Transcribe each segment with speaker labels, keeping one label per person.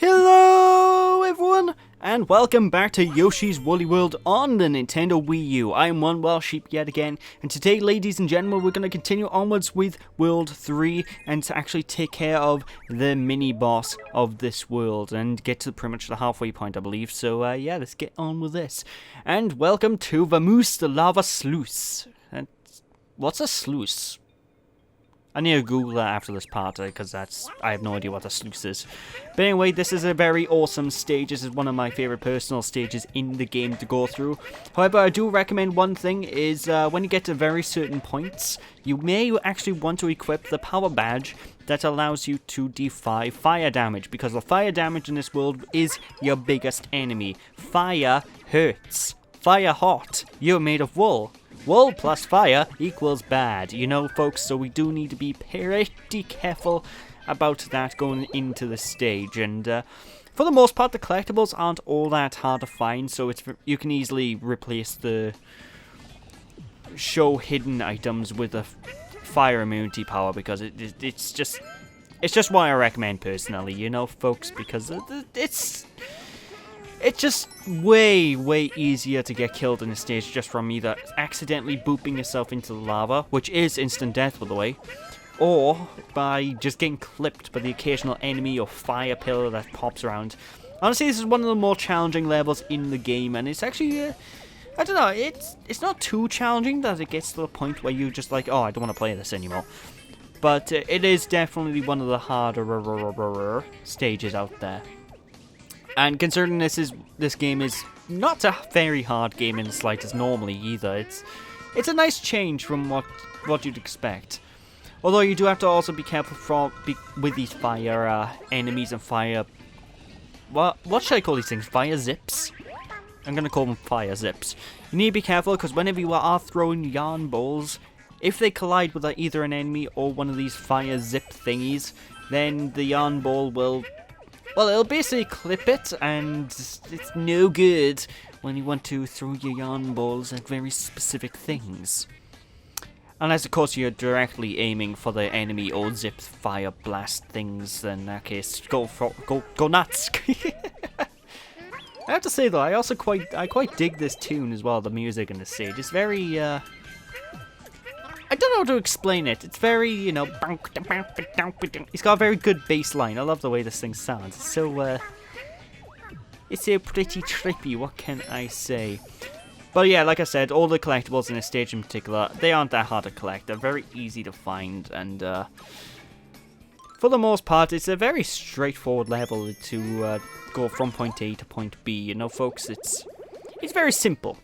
Speaker 1: Hello everyone, and welcome back to Yoshi's Woolly World on the Nintendo Wii U. I am one wild sheep yet again, and today, ladies and gentlemen, we're going to continue onwards with World 3 and to actually take care of the mini-boss of this world and get to pretty much the halfway point, I believe. So, yeah, let's get on with this. And welcome to Vamoose the Lava Sluice. What's a sluice? I need to Google that after this part, because I have no idea what a sluice is. But anyway, this is a very awesome stage. This is one of my favourite personal stages in the game to go through. However, I do recommend one thing is when you get to very certain points, you may actually want to equip the power badge that allows you to defy fire damage, because the fire damage in this world is your biggest enemy. Fire hurts. Fire hot. You're made of wool. Wool plus fire equals bad, you know, folks, so we do need to be pretty careful about that going into the stage. And for the most part, the collectibles aren't all that hard to find, so you can easily replace the show hidden items with a fire immunity power, because it's just what I recommend personally, you know, folks, because it's just way easier to get killed in a stage just from either accidentally booping yourself into the lava, which is instant death by the way, or by just getting clipped by the occasional enemy or fire pillar that pops around. Honestly, this is one of the more challenging levels in the game, and it's actually, I don't know, it's not too challenging that it gets to the point where you're just like, oh, I don't want to play this anymore. But it is definitely one of the harder stages out there. And considering this game is not a very hard game in the slightest normally either, it's a nice change from what you'd expect. Although you do have to also be careful with these fire enemies and fire... What should I call these things? Fire zips? I'm going to call them fire zips. You need to be careful because whenever you are throwing yarn balls, if they collide with either an enemy or one of these fire zip thingies, then the yarn ball will... Well, it'll basically clip it, and it's no good when you want to throw your yarn balls at very specific things. Unless, of course, you're directly aiming for the enemy or zip fire blast things, then in that case, go nuts! I have to say, though, I quite dig this tune as well, the music in the stage. It's very, I don't know how to explain it. It's very, you know, it's got a very good bass line. I love the way this thing sounds. It's so pretty trippy, what can I say? But yeah, like I said, all the collectibles in this stage in particular, they aren't that hard to collect. They're very easy to find, and for the most part, it's a very straightforward level to go from point A to point B. You know, folks, it's very simple,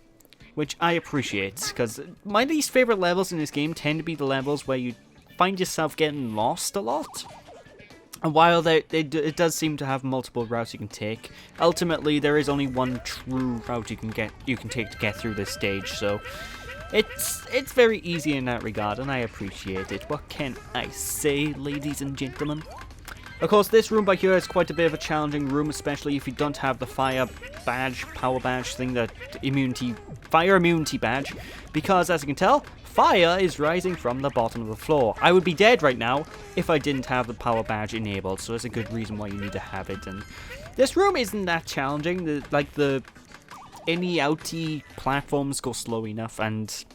Speaker 1: which I appreciate, because my least favourite levels in this game tend to be the levels where you find yourself getting lost a lot. And while it does seem to have multiple routes you can take, ultimately there is only one true route you can take to get through this stage, so it's very easy in that regard, and I appreciate it. What can I say, ladies and gentlemen? Of course, this room by here is quite a bit of a challenging room, especially if you don't have the fire badge, power badge thing, that fire immunity badge, because as you can tell, fire is rising from the bottom of the floor. I would be dead right now if I didn't have the power badge enabled, so that's a good reason why you need to have it. And this room isn't that challenging. The outy platforms go slow enough, and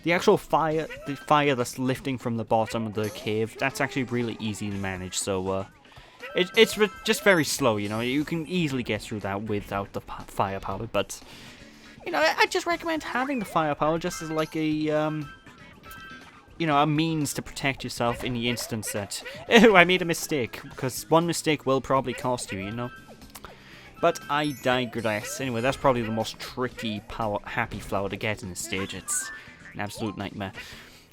Speaker 1: the actual fire that's lifting from the bottom of the cave, that's actually really easy to manage, so it's just very slow, you know. You can easily get through that without the firepower, but, you know, I just recommend having the firepower just as like a, you know, a means to protect yourself in the instance that, oh, I made a mistake, because one mistake will probably cost you, you know. But I digress. Anyway, that's probably the most tricky happy flower to get in this stage. It's an absolute nightmare.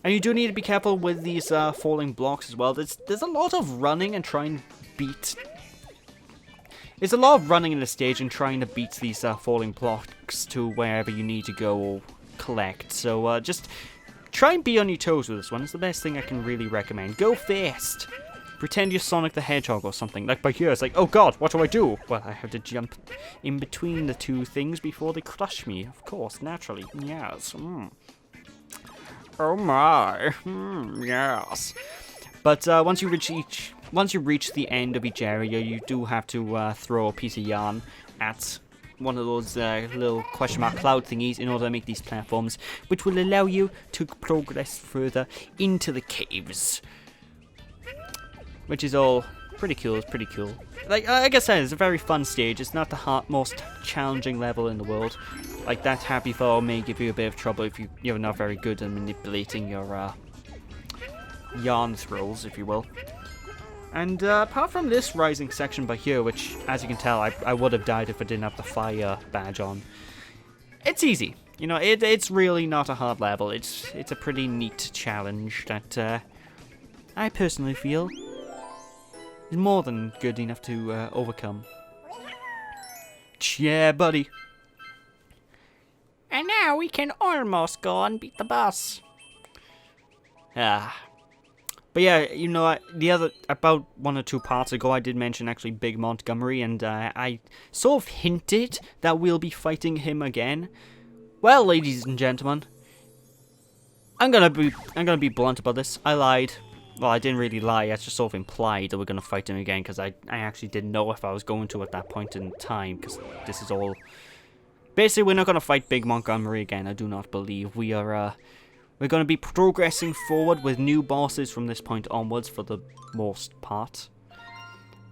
Speaker 1: And you do need to be careful with these falling blocks as well. There's a lot of running and trying to beat... There's a lot of running in the stage and trying to beat these falling blocks to wherever you need to go or collect. So just try and be on your toes with this one. It's the best thing I can really recommend. Go fast! Pretend you're Sonic the Hedgehog or something. Like by here, it's like, oh god, what do I do? Well, I have to jump in between the two things before they crush me. Of course, naturally. Yes. Oh my. Yes. But once you reach each once you reach the end of each area, you do have to throw a piece of yarn at one of those little question mark cloud thingies in order to make these platforms, which will allow you to progress further into the caves. Which is all pretty cool. It's pretty cool. Like I said, it's a very fun stage. It's not the most challenging level in the world. Like, that happy fall may give you a bit of trouble if you're not very good at manipulating your yarn throws, if you will. And apart from this rising section by here, which, as you can tell, I would have died if I didn't have the fire badge on. It's easy. You know, it's really not a hard level. It's a pretty neat challenge that I personally feel is more than good enough to overcome. Yeah, buddy. And now we can almost go and beat the boss. But yeah, you know, about 1 or 2 parts ago, I did mention actually Big Montgomery, and I sort of hinted that we'll be fighting him again. Well, ladies and gentlemen, I'm gonna be blunt about this. I lied. Well, I didn't really lie. I just sort of implied that we're gonna fight him again, because I actually didn't know if I was going to at that point in time, because this is all. Basically, we're not gonna fight Big Montgomery again. I do not believe we are. We're going to be progressing forward with new bosses from this point onwards for the most part.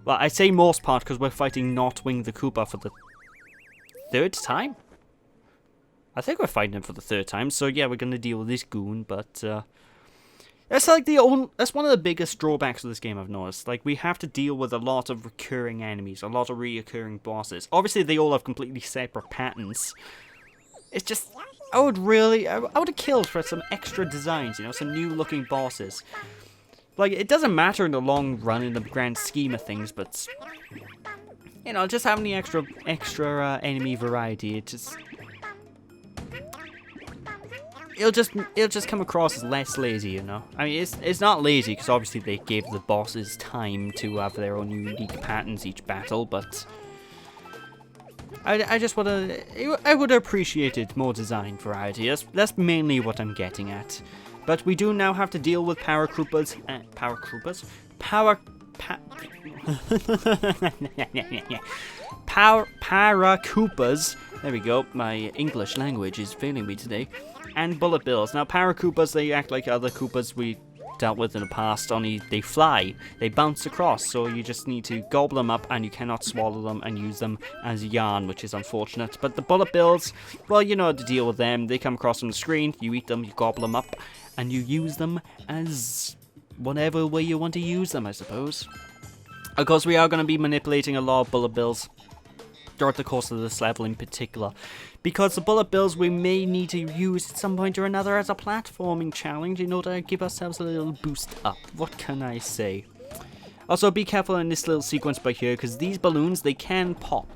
Speaker 1: Well, I say most part because we're fighting Notwing the Koopa for the 3rd time? I think we're fighting him for the 3rd time, so yeah, we're going to deal with this goon, but that's like that's one of the biggest drawbacks of this game I've noticed. Like, we have to deal with a lot of recurring enemies, a lot of reoccurring bosses. Obviously, they all have completely separate patterns. It's just, I would have killed for some extra designs, you know, some new looking bosses. Like, it doesn't matter in the long run in the grand scheme of things, but, you know, just having the extra enemy variety, it'll just come across as less lazy, you know. I mean, it's not lazy because obviously they gave the bosses time to have their own unique patterns each battle, but I just I would have appreciated more design variety. That's mainly what I'm getting at. But we do now have to deal with Paracroopers. Paracroopers. There we go. My English language is failing me today. And Bullet Bills. Now, Paracroopers, they act like other Koopas we dealt with in the past, only they fly. They bounce across, so you just need to gobble them up, and you cannot swallow them and use them as yarn, which is unfortunate. But the Bullet Bills, well, you know how to deal with them. They come across on the screen, you eat them, you gobble them up, and you use them as whatever way you want to use them, I suppose. Of course, we are going to be manipulating a lot of Bullet Bills throughout the course of this level in particular, because the Bullet Bills we may need to use at some point or another as a platforming challenge in order to give ourselves a little boost up. What can I say? Also, be careful in this little sequence by here, because these balloons, they can pop.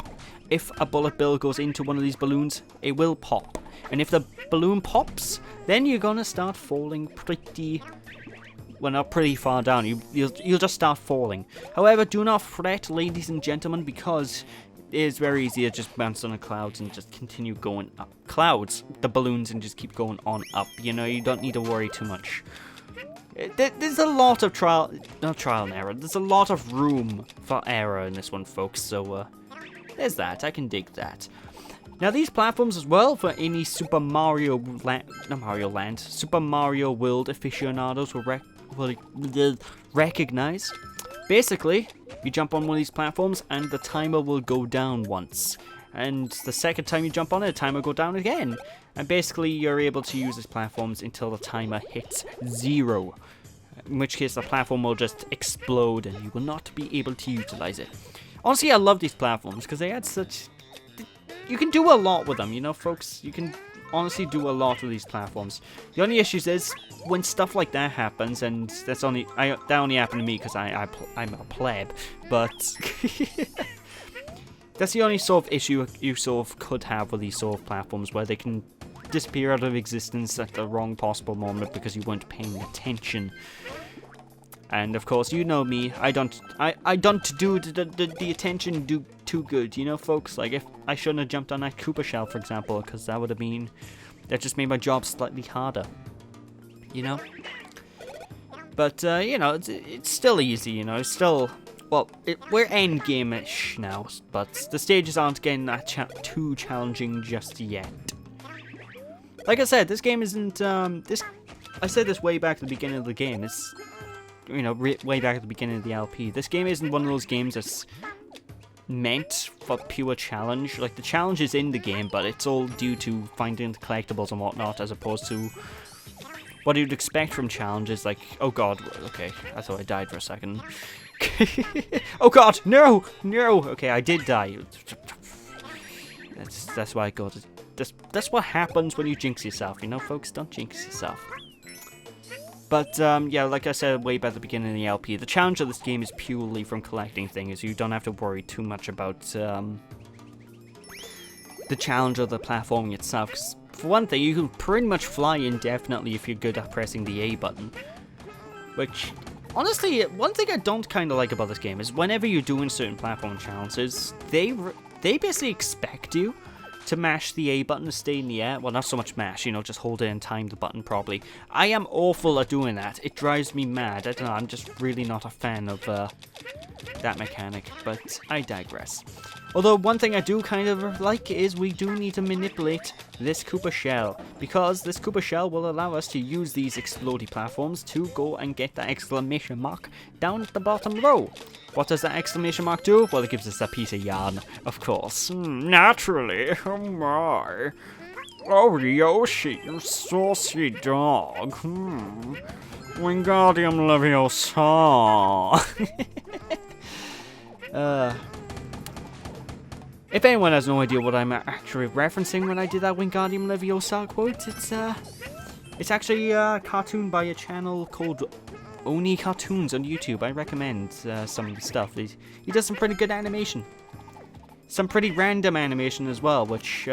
Speaker 1: If a Bullet Bill goes into one of these balloons, it will pop. And if the balloon pops, then you're gonna start falling pretty, well, not pretty far down. You'll just start falling. However, do not fret, ladies and gentlemen, because it is very easy to just bounce on the clouds and just continue going up. The balloons, and just keep going on up. You know, you don't need to worry too much. There's a lot of trial and error. There's a lot of room for error in this one, folks. So, there's that. I can dig that. Now, these platforms as well, for any Super Mario World aficionados will recognize. Basically, you jump on one of these platforms and the timer will go down once. And the second time you jump on it, the timer will go down again. And basically, you're able to use these platforms until the timer hits 0. In which case, the platform will just explode and you will not be able to utilize it. Honestly, I love these platforms because they add such... You can do a lot with them, you know, folks. You can honestly do a lot with these platforms. The only issue is when stuff like that happens, and that only happened to me because I'm a pleb, but that's the only sort of issue you sort of could have with these sort of platforms, where they can disappear out of existence at the wrong possible moment because you weren't paying attention. And of course, you know me, I don't do the attention do too good, you know, folks. Like, if I shouldn't have jumped on that Koopa shell, for example, because that just made my job slightly harder, you know. But, you know, it's still easy, you know, still... Well, we're endgame-ish now, but the stages aren't getting that too challenging just yet. Like I said, this game isn't, I said this way back at the beginning of the game, it's, you know, way back at the beginning of the LP. This game isn't one of those games that's meant for pure challenge. Like, the challenge is in the game, but it's all due to finding the collectibles and whatnot, as opposed to what you'd expect from challenges, like, oh god, okay, I thought I died for a second. Oh god, no! No! Okay, I did die. That's why I got it. That's what happens when you jinx yourself, you know, folks? Don't jinx yourself. But, yeah, like I said way back at the beginning of the LP, the challenge of this game is purely from collecting things. You don't have to worry too much about, the challenge of the platforming itself. 'Cause for one thing, you can pretty much fly indefinitely if you're good at pressing the A button. Which... honestly, one thing I don't kind of like about this game is whenever you're doing certain platform challenges, they basically expect you to mash the A button to stay in the air. Well, not so much mash, you know, just hold it and time the button properly. I am awful at doing that. It drives me mad. I don't know, I'm just really not a fan of that mechanic, but I digress. Although one thing I do kind of like is we do need to manipulate this Koopa shell, because this Koopa shell will allow us to use these explodey platforms to go and get that exclamation mark down at the bottom row. What does that exclamation mark do? Well, it gives us a piece of yarn, of course. Naturally. Oh my. Oh, Yoshi, you saucy dog. Wingardium Leviosa. If anyone has no idea what I'm actually referencing when I did that Wingardium Leviosa quote, it's actually a cartoon by a channel called Oni Cartoons on YouTube. I recommend some of the stuff. He does some pretty good animation. Some pretty random animation as well, which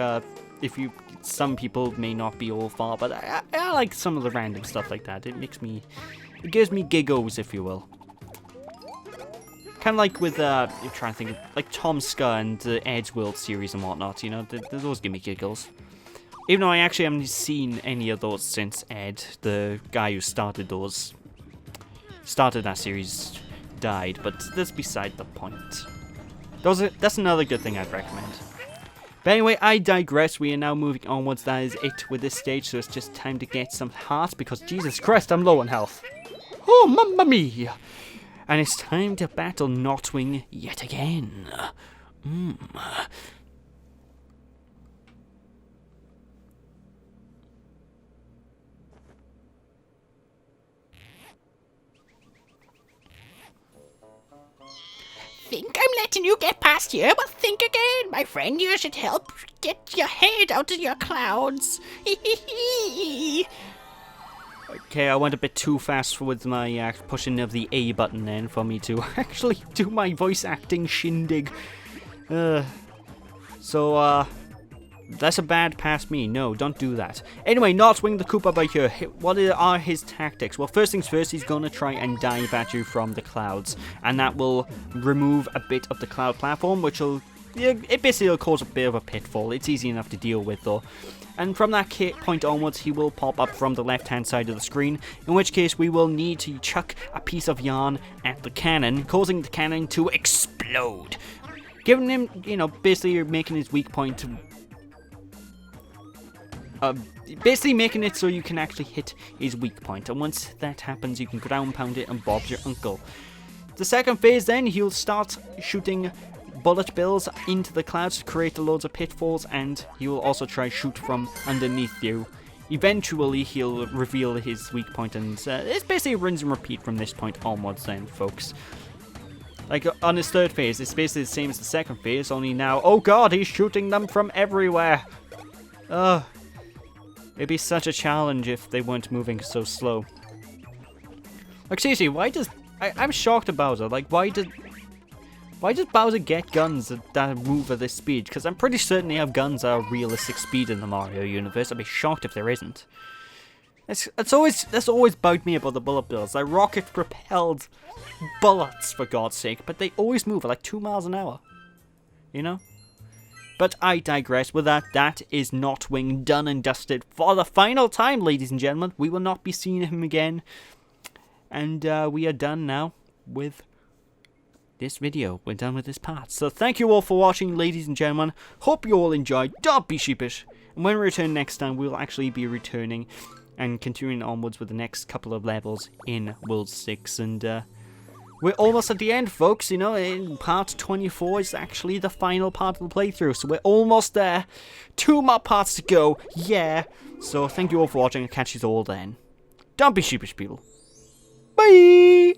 Speaker 1: some people may not be all for, but I like some of the random stuff like that. It gives me giggles, if you will. Kind of like with, you're trying to think of, like Tom Scar and the Ed's World series and whatnot, you know, those give me giggles. Even though I actually haven't seen any of those since Ed, the guy who started that series, died, but that's beside the point. That's another good thing I'd recommend. But anyway, I digress. We are now moving onwards. That is it with this stage, so it's just time to get some hearts, because Jesus Christ, I'm low on health. Oh, mamma mia! And it's time to battle Notwing yet again.
Speaker 2: Think I'm letting you get past here, but think again. My friend here should help get your head out of your clouds.
Speaker 1: Okay, I went a bit too fast with my pushing of the A button then for me to actually do my voice acting shindig. So, that's a bad past me. No, don't do that. Anyway, Notwing the Koopa by here. What are his tactics? Well, first things first, he's gonna try and dive at you from the clouds, and that will remove a bit of the cloud platform, which will, it basically will cause a bit of a pitfall. It's easy enough to deal with, though. And from that point onwards, he will pop up from the left-hand side of the screen, in which case we will need to chuck a piece of yarn at the cannon, causing the cannon to explode. Giving him, you know, basically making his weak point, basically making it so you can actually hit his weak point. And once that happens, you can ground pound it and Bob's your uncle. The second phase then, he'll start shooting bullet bills into the clouds to create loads of pitfalls, and he will also try shoot from underneath you. Eventually he'll reveal his weak point, and it's basically rinse and repeat from this point onwards then, folks. Like on his third phase, it's basically the same as the second phase, only now, oh god, he's shooting them from everywhere. It'd be such a challenge if they weren't moving so slow. Like seriously, why does I'm shocked at Bowser. Like why does Bowser get guns that move at this speed? Because I'm pretty certain they have guns that are realistic speed in the Mario universe. I'd be shocked if there isn't. That's always bugged me about the bullet bills. They're rocket-propelled bullets, for God's sake, but they always move at like 2 miles an hour. You know? But I digress. With that, that is Notwing done and dusted for the final time, ladies and gentlemen. We will not be seeing him again. And we are done now with this video. We're done with this part. So thank you all for watching, ladies and gentlemen. Hope you all enjoyed. Don't be sheepish. And when we return next time, we'll actually be returning and continuing onwards with the next couple of levels in World 6. And we're almost at the end, folks. You know, in part 24 is actually the final part of the playthrough. So we're almost there. 2 more parts to go. Yeah. So thank you all for watching. I'll catch you all then. Don't be sheepish, people. Bye!